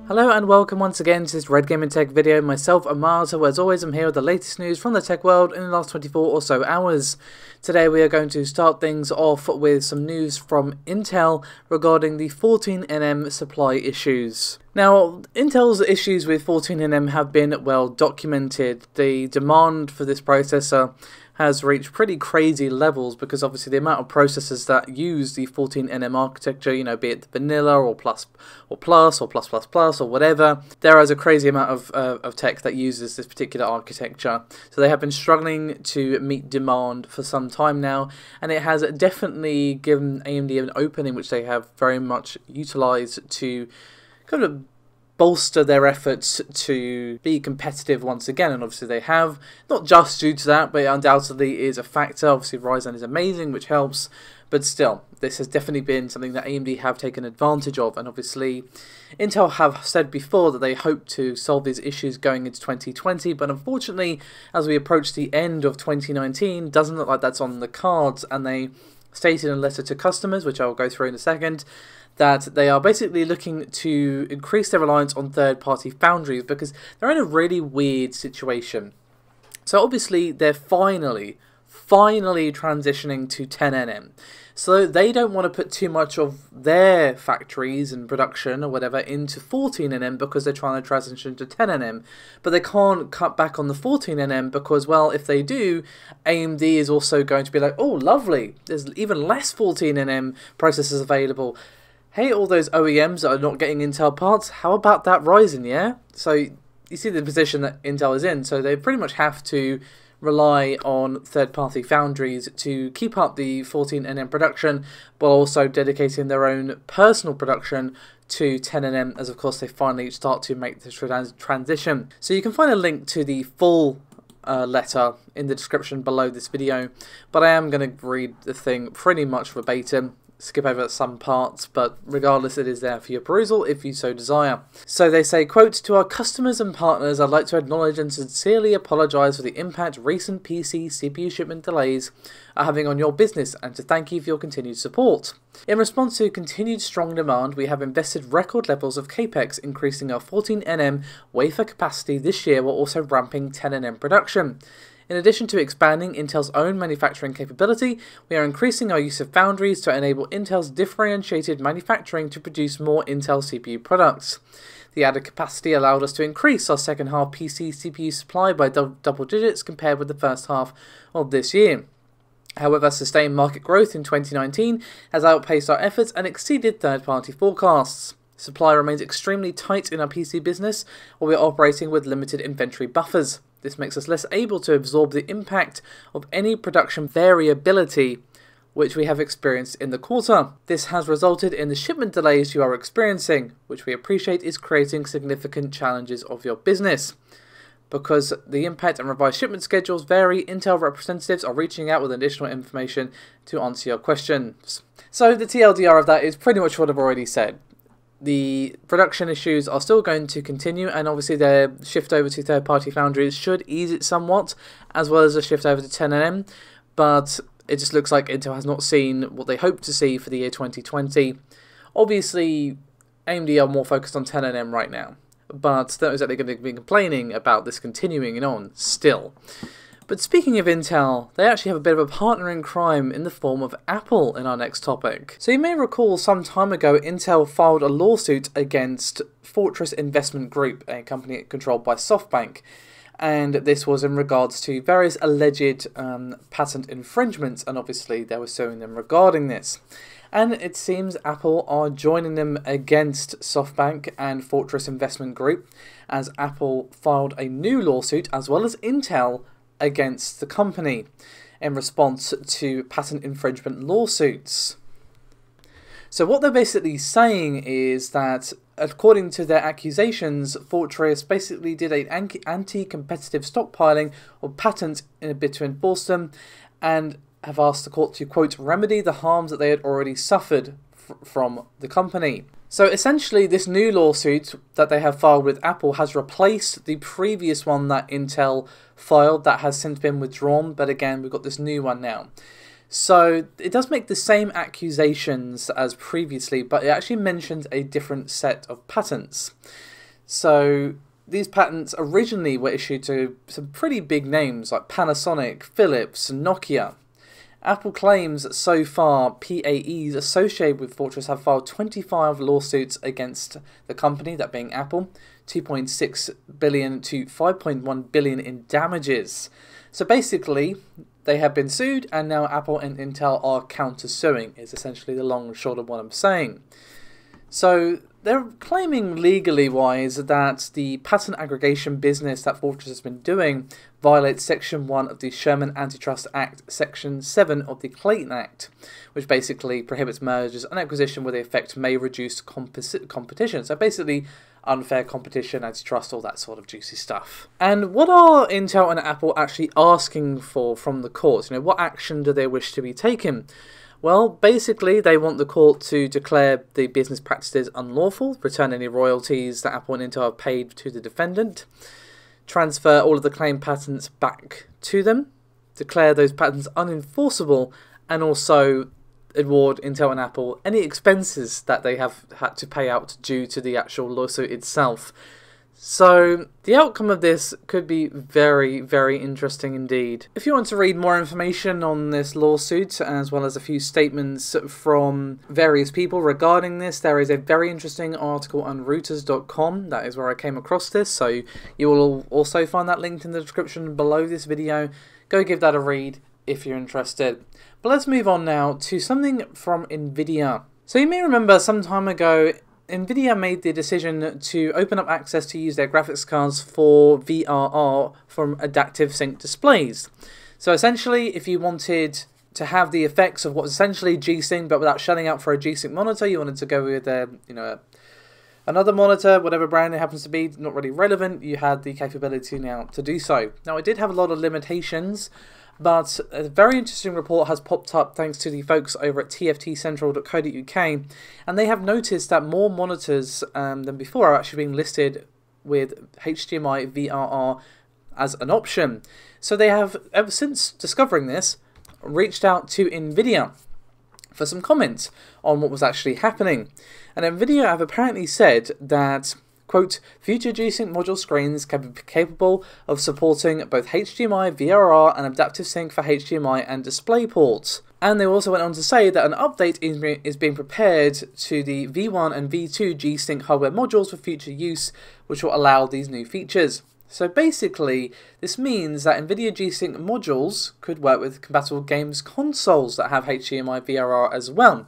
Hello and welcome once again to this Red Gaming Tech video. Myself, Amar, so as always I'm here with the latest news from the tech world in the last 24 or so hours. Today we are going to start things off with some news from Intel regarding the 14nm supply issues. Now, Intel's issues with 14nm have been well documented. The demand for this processor has reached pretty crazy levels because obviously the amount of processors that use the 14nm architecture, you know, be it the vanilla or plus or plus or whatever, there is a crazy amount of tech that uses this particular architecture. So they have been struggling to meet demand for some time now, and it has definitely given AMD an opening which they have very much utilized to kind of bolster their efforts to be competitive once again, and obviously they have, not just due to that, but it undoubtedly is a factor. Obviously Ryzen is amazing, which helps, but still, this has definitely been something that AMD have taken advantage of, and obviously Intel have said before that they hope to solve these issues going into 2020, but unfortunately, as we approach the end of 2019, doesn't look like that's on the cards, and they stated in a letter to customers, which I'll go through in a second, that they are basically looking to increase their reliance on third-party foundries because they're in a really weird situation. So obviously they're finally transitioning to 10nm. So they don't want to put too much of their factories and production or whatever into 14nm because they're trying to transition to 10nm. But they can't cut back on the 14nm because, well, if they do, AMD is also going to be like, oh, lovely, there's even less 14nm processors available. Hey, all those OEMs that are not getting Intel parts, how about that Ryzen, yeah? So you see the position that Intel is in, so they pretty much have to rely on third-party foundries to keep up the 14nm production, while also dedicating their own personal production to 10nm, as of course they finally start to make this transition. So you can find a link to the full letter in the description below this video, but I am going to read the thing pretty much verbatim. Skip over some parts, but regardless it is there for your perusal if you so desire. So they say, quote, "To our customers and partners, I'd like to acknowledge and sincerely apologise for the impact recent PC CPU shipment delays are having on your business, and to thank you for your continued support. In response to continued strong demand, we have invested record levels of capex, increasing our 14nm wafer capacity this year while also ramping 10nm production. In addition to expanding Intel's own manufacturing capability, we are increasing our use of foundries to enable Intel's differentiated manufacturing to produce more Intel CPU products. The added capacity allowed us to increase our second half PC CPU supply by double digits compared with the first half of this year. However, sustained market growth in 2019 has outpaced our efforts and exceeded third-party forecasts. Supply remains extremely tight in our PC business, while we are operating with limited inventory buffers. This makes us less able to absorb the impact of any production variability which we have experienced in the quarter. This has resulted in the shipment delays you are experiencing, which we appreciate is creating significant challenges of your business. Because the impact and revised shipment schedules vary, Intel representatives are reaching out with additional information to answer your questions." So the TLDR of that is pretty much what I've already said. The production issues are still going to continue, and obviously their shift over to third-party foundries should ease it somewhat, as well as a shift over to 10nm, but it just looks like Intel has not seen what they hoped to see for the year 2020. Obviously, AMD are more focused on 10nm right now, but they're not exactly going to be complaining about this continuing on still. But speaking of Intel, they actually have a bit of a partner in crime in the form of Apple in our next topic. So you may recall some time ago Intel filed a lawsuit against Fortress Investment Group, a company controlled by Softbank, and this was in regards to various alleged patent infringements, and obviously they were suing them regarding this. And it seems Apple are joining them against Softbank and Fortress Investment Group, as Apple filed a new lawsuit, as well as Intel, against the company in response to patent infringement lawsuits. So what they're basically saying is that, according to their accusations, Fortress basically did an anti-competitive stockpiling of patents in a bid to enforce them, and have asked the court to, quote, "remedy the harms that they had already suffered from the company." So essentially this new lawsuit that they have filed with Apple has replaced the previous one that Intel filed that has since been withdrawn, but again we've got this new one now. So it does make the same accusations as previously, but it actually mentions a different set of patents. So these patents originally were issued to some pretty big names like Panasonic, Philips, Nokia. Apple claims that so far PAEs associated with Fortress have filed 25 lawsuits against the company, that being Apple, 2.6 billion to 5.1 billion in damages. So basically, they have been sued, and now Apple and Intel are counter-suing, is essentially the long and short of what I'm saying. So they're claiming legally wise that the patent aggregation business that Fortress has been doing violates Section 1 of the Sherman Antitrust Act, Section 7 of the Clayton Act, which basically prohibits mergers and acquisition where the effect may reduce competition. So basically unfair competition, antitrust, all that sort of juicy stuff. And what are Intel and Apple actually asking for from the courts? What action do they wish to be taken? Well, basically, they want the court to declare the business practices unlawful, return any royalties that Apple and Intel have paid to the defendant, transfer all of the claimed patents back to them, declare those patents unenforceable, and also award Intel and Apple any expenses that they have had to pay out due to the actual lawsuit itself. So the outcome of this could be very, very interesting indeed. If you want to read more information on this lawsuit, as well as a few statements from various people regarding this, there is a very interesting article on Reuters.com. That is where I came across this, so you will also find that linked in the description below this video. Go give that a read if you're interested. But let's move on now to something from Nvidia. So you may remember some time ago, Nvidia made the decision to open up access to use their graphics cards for VRR from adaptive sync displays. So essentially, if you wanted to have the effects of what's essentially G-Sync, but without shutting out for a G-Sync monitor, you wanted to go with another monitor, whatever brand it happens to be, not really relevant, you had the capability now to do so. Now, it did have a lot of limitations, but a very interesting report has popped up thanks to the folks over at tftcentral.co.uk, and they have noticed that more monitors than before are actually being listed with HDMI VRR as an option. So they have, ever since discovering this, reached out to Nvidia for some comments on what was actually happening. And Nvidia have apparently said that, quote, future G-Sync module screens can be capable of supporting both HDMI, VRR, and adaptive sync for HDMI and display ports. And they also went on to say that an update is being prepared to the V1 and V2 G-Sync hardware modules for future use, which will allow these new features. So basically, this means that Nvidia G-Sync modules could work with compatible games consoles that have HDMI VRR as well.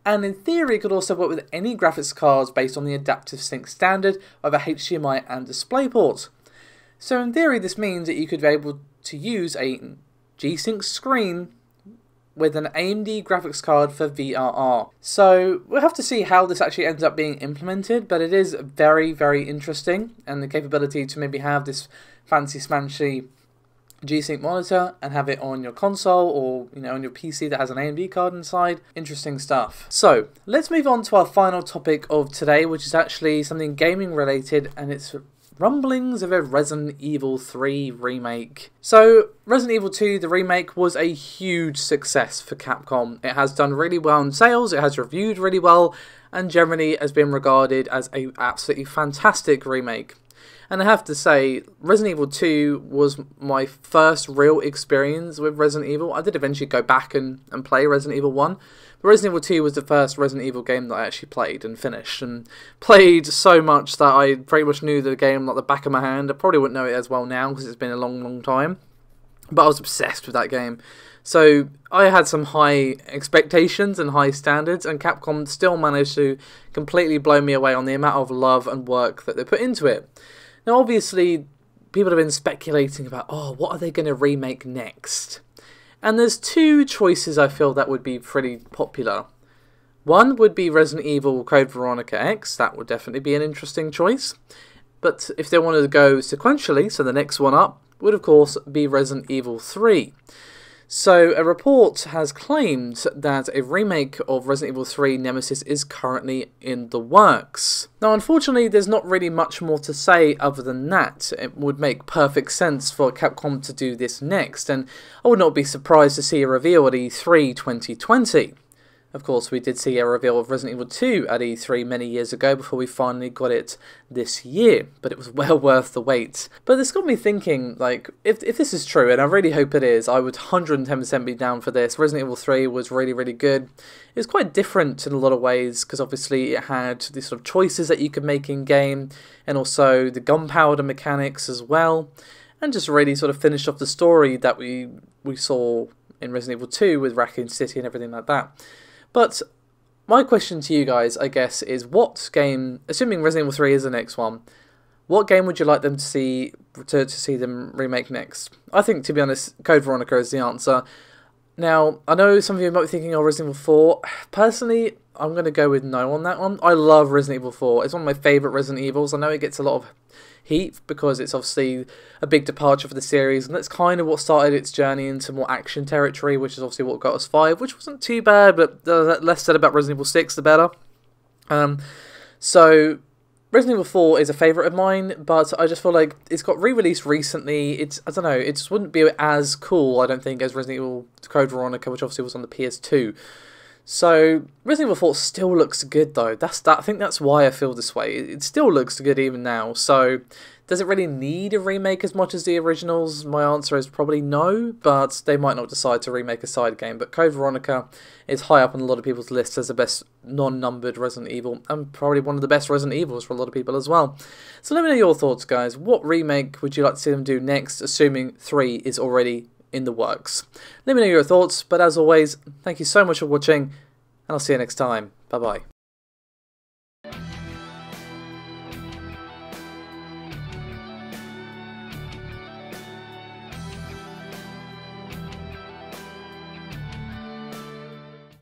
And in theory, could also work with any graphics cards based on the adaptive sync standard of a HDMI and DisplayPort. So in theory, this means that you could be able to use a G-Sync screen with an AMD graphics card for VRR. So we'll have to see how this actually ends up being implemented, but it is very, very interesting, and the capability to maybe have this fancy smanchy G-Sync monitor and have it on your console or on your PC that has an AMD card inside. Interesting stuff. So let's move on to our final topic of today, which is actually something gaming related, and it's rumblings of a Resident Evil 3 remake. So Resident Evil 2, the remake, was a huge success for Capcom. It has done really well in sales, it has reviewed really well, and generally has been regarded as an absolutely fantastic remake. And I have to say, Resident Evil 2 was my first real experience with Resident Evil. I did eventually go back and play Resident Evil 1, but Resident Evil 2 was the first Resident Evil game that I actually played and finished, and played so much that I pretty much knew the game like the back of my hand. I probably wouldn't know it as well now because it's been a long, long time, but I was obsessed with that game. So I had some high expectations and high standards, and Capcom still managed to completely blow me away on the amount of love and work that they put into it. Now, obviously, people have been speculating about, what are they going to remake next? And there's two choices I feel that would be pretty popular. One would be Resident Evil Code Veronica X. That would definitely be an interesting choice. But if they wanted to go sequentially, so the next one up would, of course, be Resident Evil 3. So a report has claimed that a remake of Resident Evil 3 Nemesis is currently in the works. Now, unfortunately, there's not really much more to say other than that. It would make perfect sense for Capcom to do this next, and I would not be surprised to see a reveal at E3 2020. Of course, we did see a reveal of Resident Evil 2 at E3 many years ago before we finally got it this year, but it was well worth the wait. But this got me thinking, like, if this is true, and I really hope it is, I would 110% be down for this. Resident Evil 3 was really, really good. It was quite different in a lot of ways, because obviously it had these sort of choices that you could make in-game, and also the gunpowder mechanics as well, and just really sort of finished off the story that we saw in Resident Evil 2 with Raccoon City and everything like that. But my question to you guys, I guess, is what game, assuming Resident Evil 3 is the next one, what game would you like them to see them remake next? I think, to be honest, Code Veronica is the answer. Now, I know some of you might be thinking, oh, Resident Evil 4. Personally, I'm going to go with no on that one. I love Resident Evil 4. It's one of my favourite Resident Evils. I know it gets a lot of heat because it's obviously a big departure for the series, and that's kind of what started its journey into more action territory, which is obviously what got us 5, which wasn't too bad, but the less said about Resident Evil 6, the better. So Resident Evil 4 is a favourite of mine, but I just feel like it's got re-released recently. I don't know, it just wouldn't be as cool, I don't think, as Resident Evil Code Veronica, which obviously was on the PS2. So Resident Evil 4 still looks good though. I think that's why I feel this way. It still looks good even now. So does it really need a remake as much as the originals? My answer is probably no, but they might not decide to remake a side game. But Code Veronica is high up on a lot of people's lists as the best non-numbered Resident Evil, and probably one of the best Resident Evils for a lot of people as well. So let me know your thoughts, guys. What remake would you like to see them do next, assuming 3 is already in the works? Let me know your thoughts, but as always, thank you so much for watching, and I'll see you next time. Bye bye.